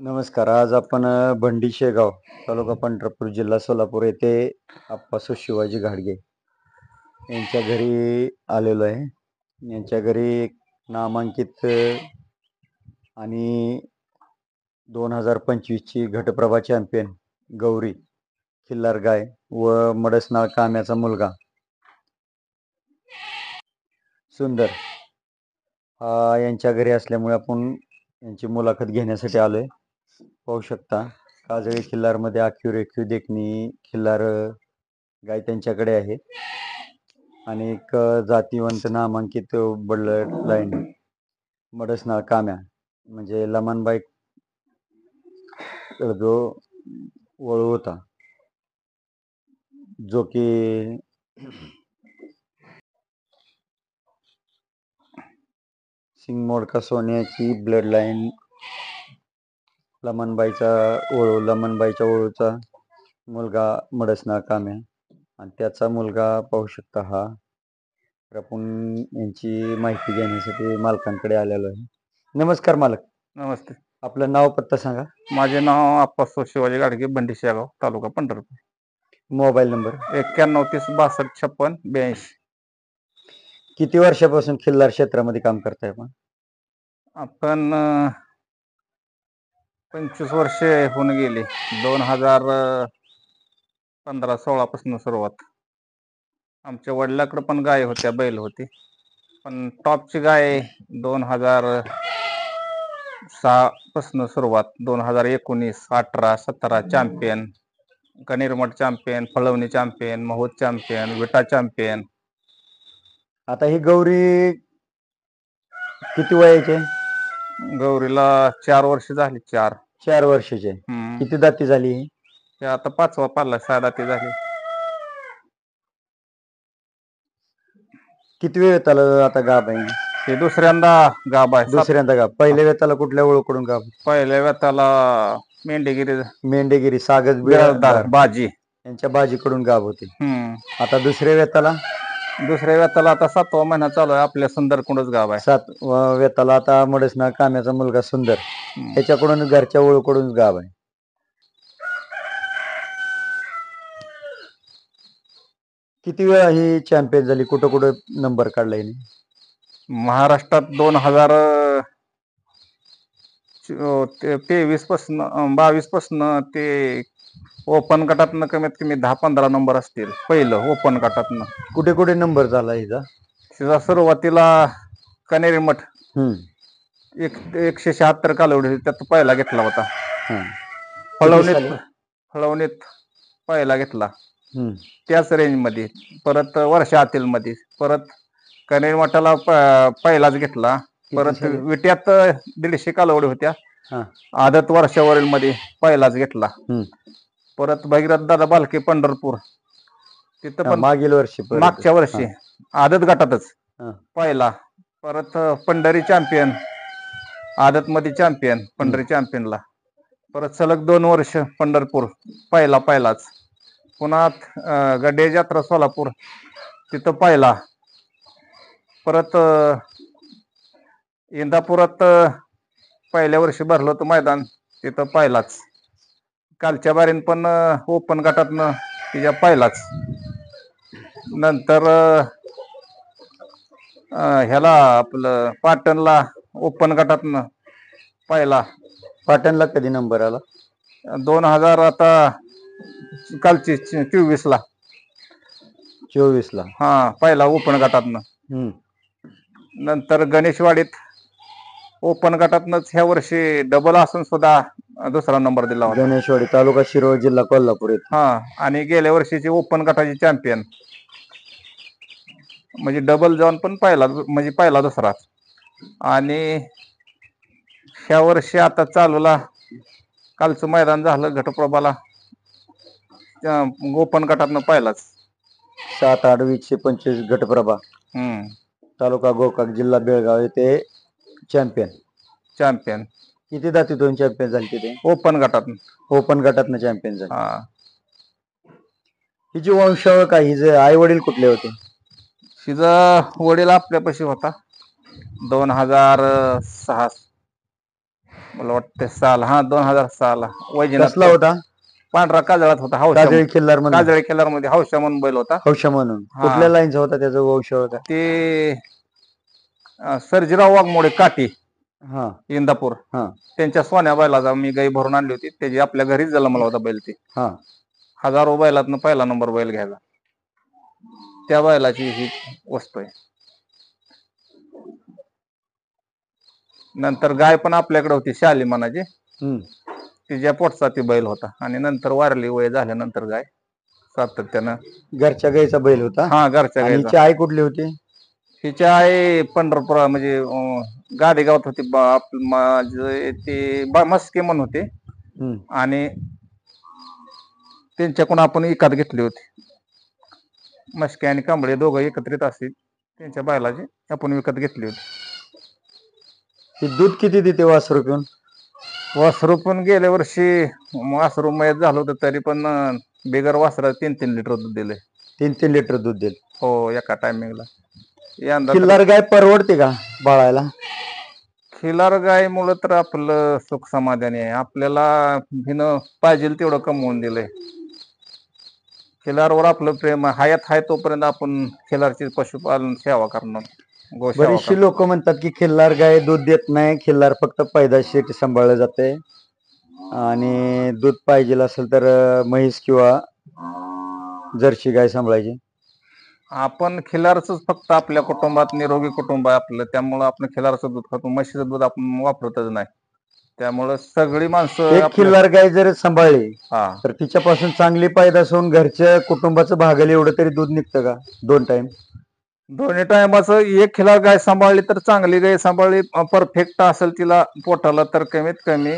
नमस्कार. आज आपण भंडी शेगाव, तालुका पंढरपूर, जिल्हा सोलापूर येथे आप्पासू शिवाजी घाडगे यांच्या घरी आलेलो आहे. यांच्या घरी एक नामांकित आणि 2025 ची घटप्रभा चॅम्पियन गौरी खिल्लार गाय व मडसनाळ काम्याचा मुलगा सुंदर हा यांच्या घरी असल्यामुळे आपण यांची मुलाखत घेण्यासाठी आलोय. पाहू शकता काजळी खिल्लारमध्ये आखीव रेखीव देखणी खिल्लार गाय त्यांच्याकडे आहे आणि एक जातीवंत नामांकित बल्ड लाईन मडसनाळ काम्या म्हणजे लमनबाई जो वळू होता, जो की सिंगमोडका सोन्याची ब्लड लाईन लमनबाईच्या ओळूचा मुलगा मडसनाळ काम्या आणि त्याचा मुलगा पाहू शकता हा. तर आपण यांची माहिती घेण्यासाठी मालकांकडे आलेलो आहे. नमस्कार मालक. नमस्ते. आपलं नाव पत्ता सांगा. माझे नाव आप्पासू शिवाजी घाडगे, भंडी शेगाव, तालुका पंढरपूर. Mobile number 9130626282. किती वर्षापासून खिल्लार क्षेत्रामध्ये काम करताय आपण? आपण 25 वर्षे होऊन गेली. 2015-16 पासून सुरुवात. आमच्या वडिलाकडे पण गाय होत्या, बैल होती, पण टॉपची गाय 2006 पासून सुरुवात. 2019, 18, 17 champion, कनेरमठ champion, Phalvani champion, महोद champion, विटा चॅम्पियन. आता ही गौरी किती वयाचे? गौरीला 4 वर्ष झाली. 4 वर्षाचे. किती दाती झाली? ते आता 5वा पाला, 6 दाती झाली. किती वेळ त्याला आता गाभ आहे? ते दुसऱ्यांदा गाभ आहे. दुसऱ्यांदा गाभ. पहिल्या वेताला कुठल्या ओळखकडून गाभ? पहिल्या वेताला मेंढेगिरी सागज बाजी यांच्या बाजीकडून गाभ होती. आता दुसऱ्या वेताला आता 7वा महिना चालू आहे. आपल्या सुंदरकडूनच गाभ आहे. 7व्या वेताला आता मडसनाळ काम्याचा मुलगा सुंदर त्याच्याकडून घरच्या ओळखकडून गाभ आहे. किती वेळा ही चॅम्पियन झाली? कुठं कुठं नंबर काढला हिने? महाराष्ट्रात 2023 पासून 22 पासून ते ओपन गटातनं कमीत कमी 10-15 नंबर असतील. पहिलं ओपन गटातनं कुठे कुठे नंबर झाला हिचा? सुरुवातीला कनेरी मठ 176 कालावधी त्यात पहिला घेतला होता. फळवणीत पहिला घेतला त्याच रेंज मध्ये. परत वर्षा आतील मध्ये परत कनेरी मठाला पहिलाच घेतला. परत विट्यात 150 कालावडी होत्या, आदत वर्षावरील मध्ये पहिलाच घेतला. परत भगीरथ दादा बालके पंढरपूर तिथं पण मागच्या वर्षी आदत गटातच पहिला. परत पंढरी चॅम्पियन, आदत मध्ये चॅम्पियन, पंढरी चॅम्पियनला. परत सलग 2 वर्ष पंढरपूर पहिलाच. पुन्हा गड्डे यात्रा सोलापूर तिथं पहिला. परत इंदापुरात पहिल्या वर्षी भरलं होतं मैदान, तिथं पहिलाच. कालच्या बारीन पण ओपन गटातनं तिच्या पहिलाच. नंतर ह्याला आपलं पाटणला ओपन गटातनं पहिला. पाटणला कधी नंबर आला? 2000 आता कालची 24 ला पहिला ओपन गटातनं. नंतर गणेशवाडीत ओपन गटातनच ह्या वर्षी डबल असून सुद्धा दुसरा नंबर दिला होता. गणेशवाडी, तालुका शिरोळ, जिल्हा कोल्हापूर. आणि गेल्या वर्षीची ओपन गटाची चॅम्पियन म्हणजे डबल जाऊन पण पहिला दुसरा. आणि ह्या वर्षी आता चालूला कालचं मैदान झालं घटप्रभाला ओपन गटातनं पहिलाच. 7, 8, 20, 25 घटप्रभा. तालुका गोकाक, जिल्हा बेळगाव येथे चॅम्पियन. किती दातीतून चॅम्पियन झाली तिथे? ओपन गटातनं चॅम्पियन झाली. हिची वंशावळ काय? हिचे आई वडील कुठले होते? हिचा वडील आपल्यापाशी होता 2006 मला वाटतं साल 2006 कसला वैजनाथ होता? पांढरा काजळात होता हौशा काजळी खिल्लार म्हणून. काजळी केलार मध्ये हौशा म्हणून बैल होता. हौशा म्हणून हा कुठल्या लाईनचा होता? त्याचा वंश होता ते सर्जीराव वाघमोडे काठी हा इंदापूर हा त्यांच्या सोन्या बैलाचा मी गाई भरून आणली होती. त्याची आपल्या घरीच जन्मला होता बैल. ते हा हजारो बैलातनं पहिला नंबर बैल घ्यायचा. त्या बैलाची ही वस्तू आहे. नंतर गाय पण आपल्याकडे होती शालिमानाची. तिच्या पोटचा ती बैल होता आणि नंतर वारली. वय झाल्यानंतर गाय सातत्यानं. घरच्या गाईचा बैल होता. हा घरच्या आणि गायचा. हिची आई कुठली होती? हिची आई पंढरपूर म्हणजे गादेगावात होती. माझे ते मस्के म्हणून होते आणि त्यांच्याकडून आपण विकत घेतली होती. मस्के आणि कांबळे दोघं एकत्रित असतील त्यांच्या बैलाची आपण विकत घेतली होती. दूध किती देते वासरू पिऊन? वासरू पण गेल्या वर्षी वासरू मयत झालं होतं तरी पण बिगर वासरा 3-3 लिटर दूध दिले. 3-3 लिटर दूध देईल. हो एका टायमिंगला. यंदा खिल्लार गाय परवडते का बाळायला? खिलार गाय मुळे तर आपलं सुख समाधानी आहे. आपल्याला हिनं पाहिजे तेवढं कमवून दिलंय. खिलारवर आपलं प्रेम हयात आहे तोपर्यंत आपण खिलारची पशुपालन सेवा करणार. बरीचशी लोक म्हणतात की खिल्लार गाय दूध देत नाही, खिल्लार फक्त पैदाशीसाठी सांभाळलं जाते आणि दूध पाहिजे असेल तर म्हैस किंवा जर्सी गाय सांभाळायची. आपण खिलारच फक्त आपल्या कुटुंबात निरोगी कुटुंब आहे आपलं, त्यामुळं आपण खिलारचं दूध खातो. म्हशीचं दूध आपण वापरतच नाही. त्यामुळं सगळी माणसं एक खिल्लार गाय जर सांभाळली तर तिच्यापासून चांगली पैदास होऊन घरच्या कुटुंबाचं भागल एवढं तरी दूध निघतं का? 2 टाइम दोन्ही टायमाचं एक खिलार गाय सांभाळली तर चांगली गाय सांभाळली परफेक्ट असेल तिला पोटाला तर कमीत कमी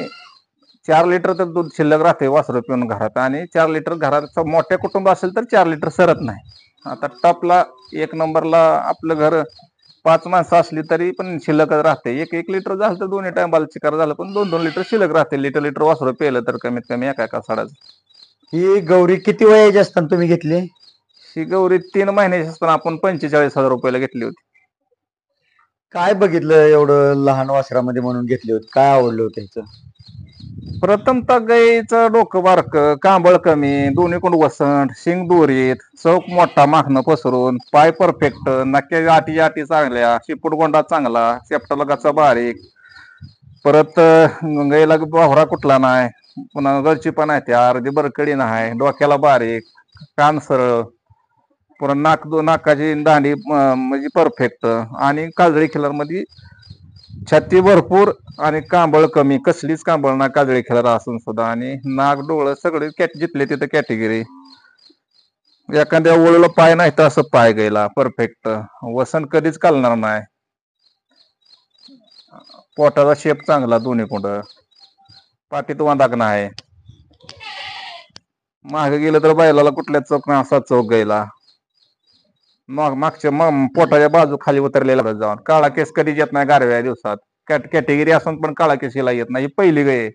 4 लिटर तर दूध शिल्लक राहते वासरू पिऊन घरात. आणि 4 लिटर घरात मोठ्या कुटुंब असेल तर 4 लिटर सरत नाही. आता टॉपला 1 नंबरला आपलं घर 5 माणसं असली तरी पण शिल्लकच राहते. 1 लिटर झालं तर दोन्ही टायमाला चिकार झालं पण 2-2 लिटर शिल्लक राहते. लिटर वासरू पिलं तर कमीत कमी एका साडाचं. ही गौरी किती वयाची असताना तुम्ही घेतली? ही गौरी 3 महिन्याची असताना आपण 45,000 रुपयाला घेतली होती. काय बघितलं एवढं लहान वासरामध्ये म्हणून घेतली होती? काय आवडलं होतं ह्याचं? प्रथमतः गाईचं डोकं बारकं, कांबळ कमी, दोन्ही कोण वसंत, शिंग दोरीत, चौक मोठा माखणं पसरून, पाय परफेक्ट, नक्क्या आटी चांगल्या, शिपूट गोंडा चांगला, शेपटाला गचा बारीक, परत गाईला बावरा कुठला नाही, पुन्हा गळची पण आहे त्या अर्धी बरकडी नाही, डोक्याला बारीक, कान सरळ, पुन्हा नाकाची दांडी म्हणजे परफेक्ट आणि काजळी खिलार मध्ये छाती भरपूर आणि कांबळ कमी, कसलीच कांबळ ना काजळी खिलार असून सुद्धा. आणि नाक डोळं सगळे जिथले तिथं कॅटेगरी. एखाद्या ओळीला पाय नाही तर असं पाय गेला परफेक्ट. वसन कधीच कालणार नाही. पोटाचा शेप चांगला दोन्ही कोंड, पाठीत वांदाक नाही. मागे गेलं तर बैलाला कुठल्या चौक नाही असा चौक गेला. मागच्या पोटाच्या बाजू खाली उतरलेला जाऊन काळा केस कधीच येत नाही गारव्या दिवसात. कॅटेगरी असून पण काळा केस येत नाही. पहिली गाय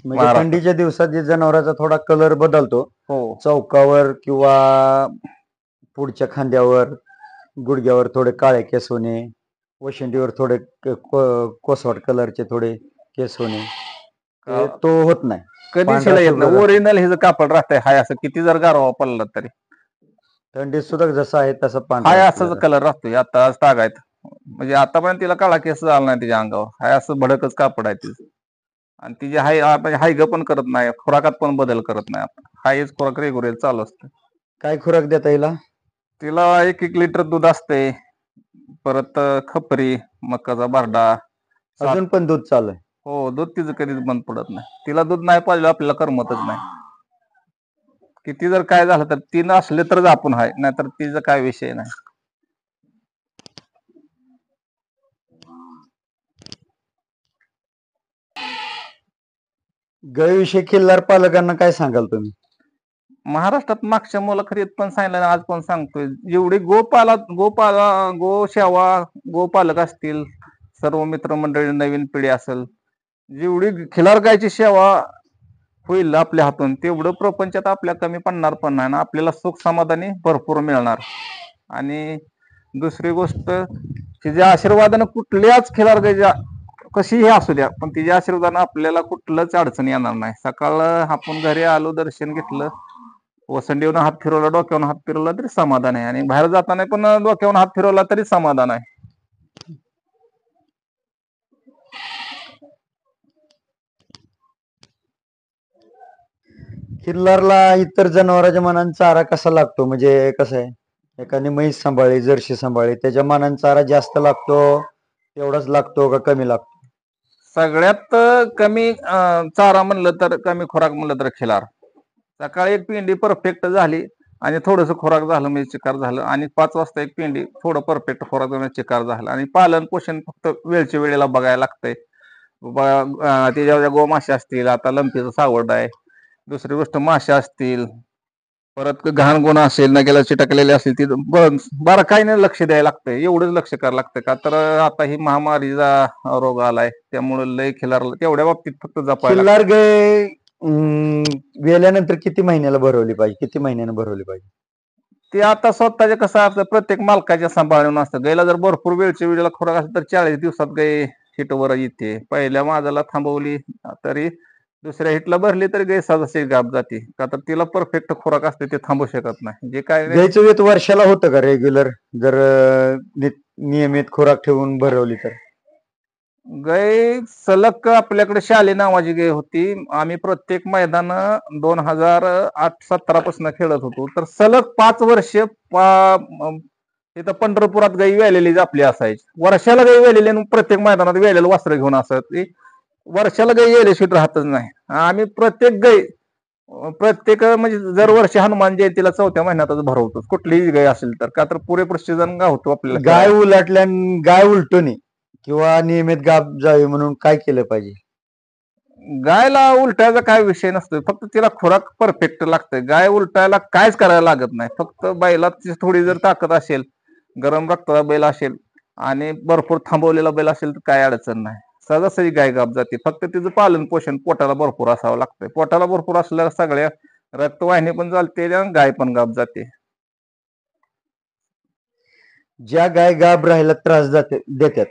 म्हणजे थंडीच्या दिवसात जे जनावरांचा थोडा कलर बदलतो. हो चौकावर किंवा पुढच्या खांद्यावर गुडघ्यावर थोडे काळे केस होणे, वशिंडीवर थोडे कोसवाट कलरचे थोडे केस होणे, तो होत नाही. कधीच येत नाही. ओरिजिनल हे कापड राहतंय हाय असं किती जर गारवा पडला तरी थंडीत सुद्धा जसा आहे तसा हाय असाच कलर राहतोय. आता तागायत म्हणजे आतापर्यंत तिला काळा केस झाला नाही तिच्या अंगावर. हाय असं भडकच कापड आहे तिचं. आणि तिची हायग पण करत नाही, खुराकात पण बदल करत नाही. हायच खुराक रेग्युलर चालू असते. काय खुराक देता येईल तिला 1 लिटर दूध असते, परत खपरी, मकाचा बारडा. अजून पण दूध चालू आहे? हो, दूध तिचं कधीच बंद पडत नाही. तिला दूध नाही पाहिजे आपल्याला करमतच नाही. किती जर काय झालं तर ती नसले तरच आपण आहे, नाहीतर तिचा काय विषय नाही. गायीविषयी खिल्लार पालकांना काय सांगाल तुम्ही? महाराष्ट्रात मागच्या मुलाखतीत पण सांगितलं, आज पण सांगतोय, जेवढे गोसेवा गोपालक असतील, सर्व मित्रमंडळी नवीन पिढी असेल, जेवढी खिलार गायची सेवा होईल आपल्या हातून तेवढं प्रपंचात आपल्या कमी पडणार पण नाही. आपल्याला सुख समाधानी भरपूर मिळणार. आणि दुसरी गोष्ट तिच्या आशीर्वादानं कुठल्याच खिलार गायच्या कशीही असू द्या, पण तिच्या आशीर्वादानं आपल्याला कुठलंच अडचण येणार नाही. सकाळ आपण घरी आलो, दर्शन घेतलं, वसंडीवरून हात फिरवला, डोक्यावरून हात फिरवला तरी समाधान आहे, आणि बाहेर जाताना पण डोक्यावरून हात फिरवला तरी समाधान आहे. खिल्लारला इतर जनावरांच्या मनाने चारा कसा लागतो? म्हणजे कसं आहे, एखादी म्हैस सांभाळली, जर्सी सांभाळली, त्याच्या मनाने चारा जास्त लागतो, तेवढाच लागतो का कमी लागतो? सगळ्यात कमी चारा म्हणलं तर, कमी खुराक म्हणलं तर खिलार. सकाळी एक पेंडी परफेक्ट झाली आणि थोडंसं खुराक झालं म्हणजे चिकार झालं, आणि 5 वाजता एक पेंडी थोडं परफेक्ट खुराक झालं चिकार झालं. आणि पालन पोषण फक्त वेळच्या वेळेला बघायला लागतंय. त्याच्या गोमाशा असतील, आता लंपीचं सावड आहे, दुसरी गोष्ट माशा असतील, परत घाण गुण असेल, नगेला चिटकलेले असतील, ती बरं काही नाही लक्ष द्यायला लागतंय. एवढंच लक्ष करायला लागतंय, का तर आता ही महामारीचा रोग आलाय, त्यामुळे लय खिलार तेवढ्या बाबतीत फक्त जपायला खिल्लार गाय वेल्यानंतर किती महिन्याला भरवली पाहिजे, किती महिन्यानं भरवली पाहिजे? ते आता स्वतःच्या कसं असतं, प्रत्येक मालकाच्या सांभाळून असतं. गायला जर भरपूर वेळच्या वेळेला खुराक असेल तर 40 दिवसात गाय हिटवर येते. पहिल्या माझाला थांबवली तरी दुसऱ्या हिटला भरली तरी गाय सहजासहजी गाप जाते, का तर तिला परफेक्ट खुराक असते, ते थांबू शकत नाही. जे काय गायचं वेत वर्षाला होतं का रेग्युलर, जर नियमित खुराक ठेवून भरवली तर? गाय सलग आपल्याकडे शाली नावाची गाय होती. आम्ही प्रत्येक मैदान 2008-17 पासून खेळत होतो, तर सलग 5 वर्ष तिथं पंढरपुरात गाई वेलेली आपली असायची. वर्षाला गाई वेलेली आणि प्रत्येक मैदानात वेलेलं वस्त्र घेऊन असत. वर्षाला गाई वेल्याशिवाय राहतच नाही. आम्ही प्रत्येक गाई म्हणजे दरवर्षी हनुमान जयंतीला 4थ्या महिन्यातच भरवतो, कुठलीही गाय असेल तर, का तर पुरेपूर सीझन गावतो आपल्याला. गाय उलटल्या, गाय उलटून किंवा नियमित गाप जावी म्हणून काय केलं पाहिजे? गायला उलटायचा काय विषय नसतो, फक्त तिला खुराक परफेक्ट लागतंय. गाय उलटायला कायच करायला लागत नाही, फक्त बैलात थोडी जर ताकद असेल, गरम रक्ताचा बैल असेल आणि भरपूर थांबवलेला बैल असेल तर काय अडचण नाही, सहजासहजी गाय गाप जाते. फक्त तिचं पालन पोषण पोटाला भरपूर असावं लागतंय. पोटाला भरपूर असल्यावर सगळ्या रक्तवाहिनी पण चालते आणि गाय पण गाप जाते. ज्या गाय गाभ राहायला त्रास देतात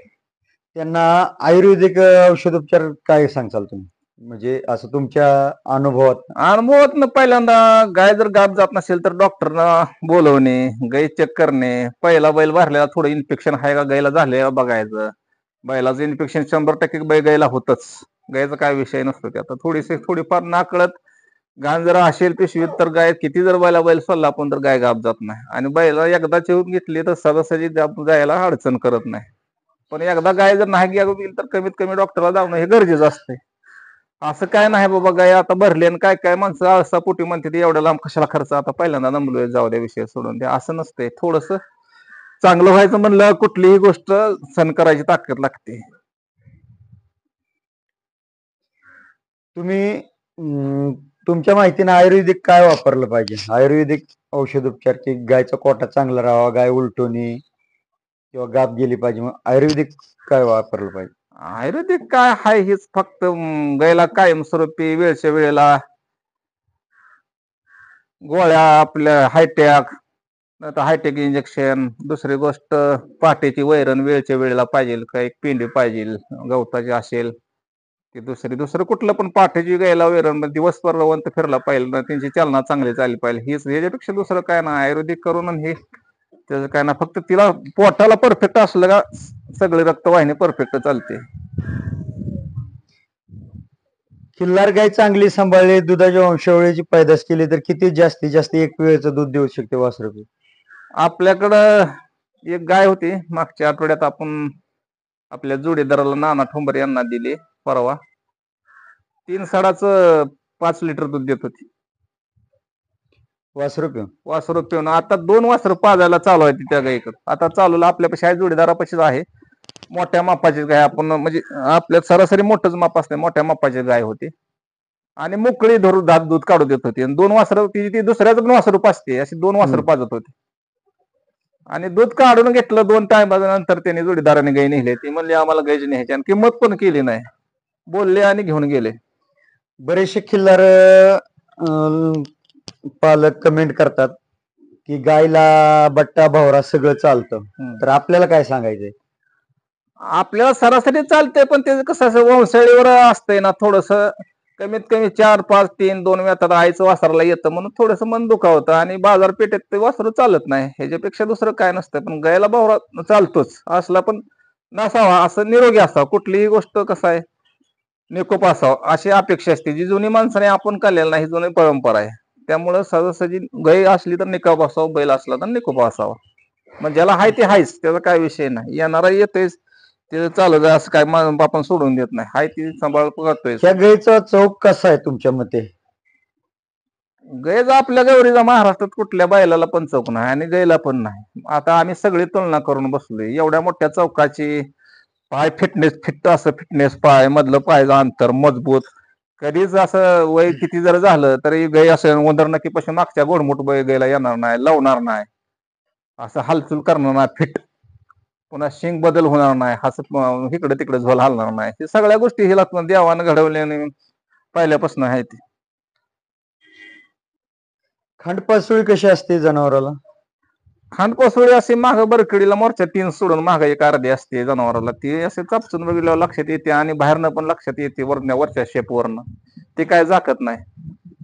त्यांना आयुर्वेदिक औषधोपचार काय सांगचाल तुम्ही? म्हणजे असं तुमच्या अनुभवात पहिल्यांदा गाय जर गाप जात नसेल तर डॉक्टरना बोलवणे, गाय चेक करणे, पहिला बैल भरलेला थोडं इन्फेक्शन आहे का गायला झाले बघायचं. बैलाचं इन्फेक्शन 100% गायला होतच, गायचा काय विषय नसतो. ते आता थोडीफार नाकळत घाण जर असेल पिशवीत तर गाय किती जर बैल सोडला आपण तर गाय गाप जात नाही. आणि बैला एकदा चिवून घेतली तर सहजासहजी गायला अडचण करत नाही. पण एकदा गाय जर नाही गेली तर कमीत कमी डॉक्टरला जाणं हे गरजेचं असते. असं काय नाही बाबा गाय आता भरली आणि काय माणसं आळसापोटी म्हणते एवढ्या लांब कशाला खर्च, आता पहिल्यांदा नमलोय जाऊ द्या विषय सोडून द्या, असं नसतंय. थोडस चांगलं व्हायचं म्हणलं कुठलीही गोष्ट सहन करायची ताकद लागते. तुम्ही तुमच्या माहितीने आयुर्वेदिक काय वापरलं पाहिजे? आयुर्वेदिक औषधोपचार की गायचा कोटा चांगला राहावा, गाय उलटवणी किंवा गाप गेली पाहिजे, मग आयुर्वेदिक काय वापरलं पाहिजे? आयुर्वेदिक काय हाय हेच, फक्त गायला कायमस्वरूपी वेळच्या वेळेला गोळ्या, आपल्या हायटेक इंजेक्शन, दुसरी गोष्ट पाठीची वैरण वेळच्या वेळेला पाहिजे, का एक पेंडी पाहिजे गवताची असेल की दुसरं कुठलं पण पाठीची गायला वैरण दिवसभर रवंत फिरला पाहिजे, त्यांची चालना चांगली चालली पाहिजे. हीच ह्याच्यापेक्षा दुसरं काय ना आयुर्वेदिक करून, आणि हे त्याचं काय ना, फक्त तिला पोटाला परफेक्ट असलं का सगळे रक्तवाहिनी परफेक्ट चालते. खिल्लार गाय चांगली सांभाळली, दुधाच्या वंशावळीची पैदास केली तर किती जास्तीत जास्त एक वेळेचं दूध देऊ शकते वासरू? आपल्याकडं एक गाय होती, मागच्या आठवड्यात आपण आपल्या जोडीदाराला नाना ठोंबर यांना दिली परवा. 3 साडाचं 5 लिटर दूध देत होती वासरू पिऊन. आता 2 वासरं पाजायला चालू आहे त्या गायीकडे. आता चालूला आपल्यापाशी आहे, जोडीदारापाशीच आहे. मोठ्या मापाची गाय, आपण म्हणजे आपल्या सरासरी मोठंच माप असते, मोठ्या मापाची गाय होती आणि मोकळी धरून दूध काढू देत होती. आणि 2 वासरं ती दुसऱ्याच पण वासरू पाजते, अशी 2 वासरं पाजत होती. आणि दूध काढून घेतलं 2 टायमानंतर त्याने जोडीदाराने गाय नेली. ती म्हणली आम्हाला गायची न्यायची, आणि किंमत पण केली नाही, बोलले आणि घेऊन गेले. बरेचसे खिल्लार पालक कमेंट करतात की गायला बट्टा भवरा सगळं चालतं, तर आपल्याला काय सांगायचंय? आपल्याला सरासरी चालतंय, पण ते कसं असं वंशाळीवर असतंय ना, थोडस कमीत कमी 4, 5, 3, 2 वेळात आईचं वासराला येतं म्हणून थोडस मन दुखावतं, आणि बाजारपेठेत ते वासरू चालत नाही, ह्याच्यापेक्षा दुसरं काय नसतं. पण गायला भावरा चालतोच, असला पण नसावा, असं निरोगी असावा. कुठलीही गोष्ट कसं आहे, निकोप असावा अशी अपेक्षा असते, जी जुनी माणसाने आपण काढलेलं नाही, ही जुनी परंपरा आहे. त्यामुळं सहजासहजी गाय असली तर निकोप असावा, बैल असला तर निकोप असावा. मग ज्याला हाय ते हायच, त्याचा काय विषय नाही. येणारा येतोयच, ते चालू आहे, असं काय आपण सोडून देत नाही, हाय ती सांभाळ करतोय. ह्या गाईचा चौक कसा आहे तुमच्या मते? गायचा आपल्या गौरीचा महाराष्ट्रात कुठल्या बैलाला पण चौक नाही आणि गायला पण नाही. आता आम्ही सगळी तुलना करून बसलोय, एवढ्या मोठ्या चौकाची, पाय फिट असं फिटनेस, पाय मधलं पायचं अंतर मजबूत. कधीच असं वय किती जर झालं तरी गाय असं उंदरनकीपासून मागच्या गोडमुठ गायला येणार नाही, लावणार नाही, असं हालचाल करणार नाही, फिट. पुन्हा शिंग बदल होणार नाही, हसत इकडे तिकडे झोल हलणार नाही. हे सगळ्या गोष्टी हिला देवानं घडवल्याने पहिल्यापासून आहे ती. खांडपासुळी कशी असते जनावराला? खांडपासुळी अशी मागं बरकडीला मोर्चा 3 सोडून मागं एक अर्धी असते जनावराला, ती असे चापसून बघितल्यावर लक्षात येते, आणि बाहेरनं पण लक्षात येते, वरच्या शेपवरनं ती काय झाकत नाही,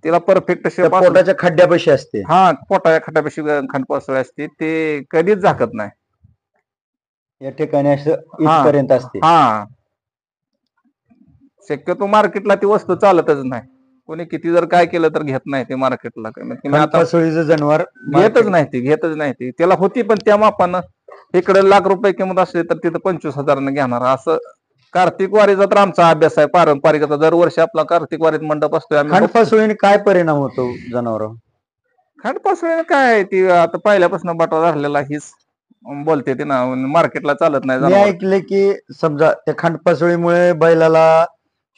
तिला परफेक्ट शेप असतो. पोटाच्या खड्ड्यापाशी असते. हा, पोटाच्या खड्ड्यापाशी खांडपासुळी असते, ते कधीच झाकत नाही. या ठिकाणी असं इथपर्यंत असते. हा, शक्यतो मार्केटला ती वस्तू चालतच नाही, कोणी किती जर काय केलं तर घेत नाही ते मार्केटला. खांडपासुळीचं जनावर घेतच नाही ती. त्याला होती पण त्या मापानं, इकडे ₹1,00,000 किंमत असली तर तिथं 25,000 घेणार. असं कार्तिक वारीचा तर आमचा अभ्यास आहे पारंपरिक. दरवर्षी आपला कार्तिक वारीत मंडप असतोय. खांडपासुळीने काय परिणाम होतो जनावर? खांडपासुळीने काय आहे, ती आता पहिल्यापासून बटा धरलेला हीच बोलते ती ना, मार्केटला चालत नाही मी जनावर. ऐकले की समजा त्या खांडपासुळीमुळे बैलाला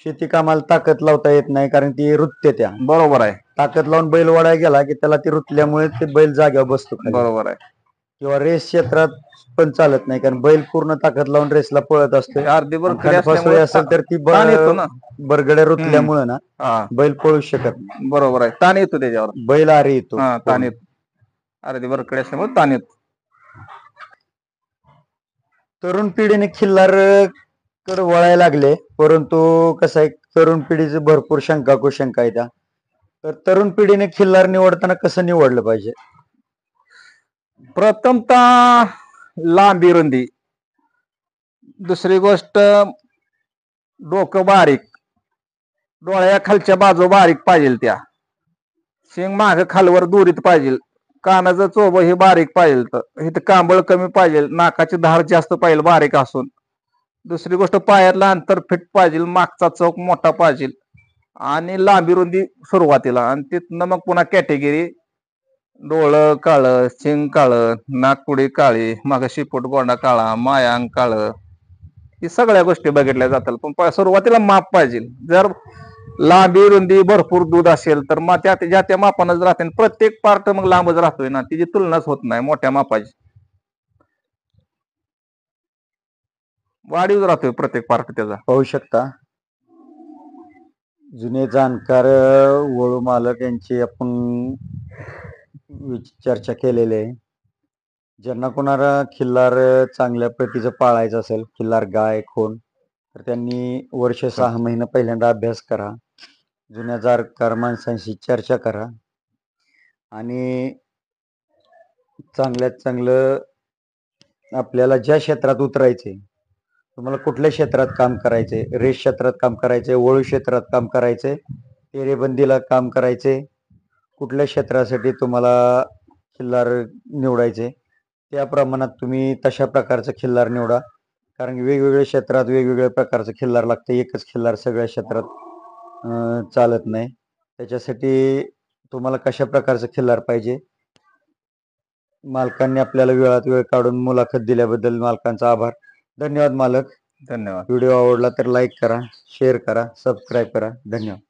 शेती कामाला ताकद लावता येत नाही, कारण ती रुतते. त्या बरोबर आहे, ताकद लावून बैल वळायला गेला की त्याला ती रुतल्यामुळे ते बैल जाग्यावर बसतो खाली. बरोबर आहे. किंवा रेस क्षेत्रात पण चालत नाही, कारण बैल पूर्ण ताकद लावून रेसला पळत असतो. अर्धी बरकडी खांडपासुळी असल्यामुळे असेल तर ती ताण येतो ना. बरगड्या रुतल्यामुळे ना हा, बैल पळू शकत नाही. बरोबर आहे, ताण येतो त्याच्यावर. बैल आरी येतो. हा, ताण येतो, अर्धी बरकडी असल्यामुळे ताण येतो. तरुण पिढीने खिल्लार कडे वळायला लागले, परंतु कसं आहे, तरुण पिढीचे भरपूर शंका कुशंका आहेत. तर तरुण पिढीने खिल्लार निवडताना कसं निवडलं पाहिजे? प्रथमतः लांबी रुंदी, दुसरी गोष्ट डोकं बारीक, डोळ्या खालच्या बाजू बारीक पाहिजे, त्या शिंग माग खालवर दुरीत पाहिजे, कानाचं चोब हे बारीक पाहिजे, इथं कांबळ कमी पाहिजे, नाकाची धार जास्त पाहिजे बारीक असून. दुसरी गोष्ट पायातला अंतर फिट पाहिजे, मागचा चौक मोठा पाहिजे, आणि लांबी रुंदी सुरुवातीला, आणि तिथनं मग पुन्हा कॅटेगरी, डोळं काळं, शिंग काळं, नाकपुडी काळी, माग शिपूट गोंडा काळा, मायांग काळं, ही सगळ्या गोष्टी बघितल्या जातात. पण सुरुवातीला माप पाहिजे. जर लांबी रुंदी भरपूर दूध असेल तर मग ज्या त्या मापानंच राहते. प्रत्येक पार्ट मग लांबच राहतोय ना, तिची तुलनाच होत नाही मोठ्या मापाची, वाढीव राहतोय प्रत्येक पार्ट त्याचा. पाहू शकता, जुने जाणकार वळू मालक यांची आपण चर्चा केलेली आहे. ज्यांना कोणाला खिल्लार चांगल्या प्रतीचं पाळायचं असेल, खिल्लार गाय खोंड, तर त्यांनी वर्ष 6 महिने पहिल्यांदा अभ्यास करा, जुन्या जाणकार माणसांशी चर्चा करा, आणि चांगल्यात चांगलं आपल्याला ज्या क्षेत्रात उतरायचे, तुम्हाला कुठल्या क्षेत्रात काम करायचे, रेस क्षेत्रात काम करायचे, वळू क्षेत्रात काम करायचे, तेरेबंदीला काम करायचे, कुठल्या क्षेत्रासाठी तुम्हाला खिल्लार निवडायचे, त्या प्रमाणात तुम्ही तशा प्रकारचं खिल्लार निवडा. कारण की वेगवेगळ्या क्षेत्रात वेगवेगळ्या प्रकारचं खिल्लार लागतं, एकच खिल्लार सगळ्या क्षेत्रात चालत नाही. त्याच्यासाठी तुम्हाला कशा प्रकारचं खिल्लार पाहिजे, मालकांनी आपल्याला वेळात वेळ काढून मुलाखत दिल्याबद्दल मालकांचा आभार. धन्यवाद मालक. धन्यवाद. व्हिडिओ आवडला तर लाईक करा, शेअर करा, सबस्क्राईब करा. धन्यवाद.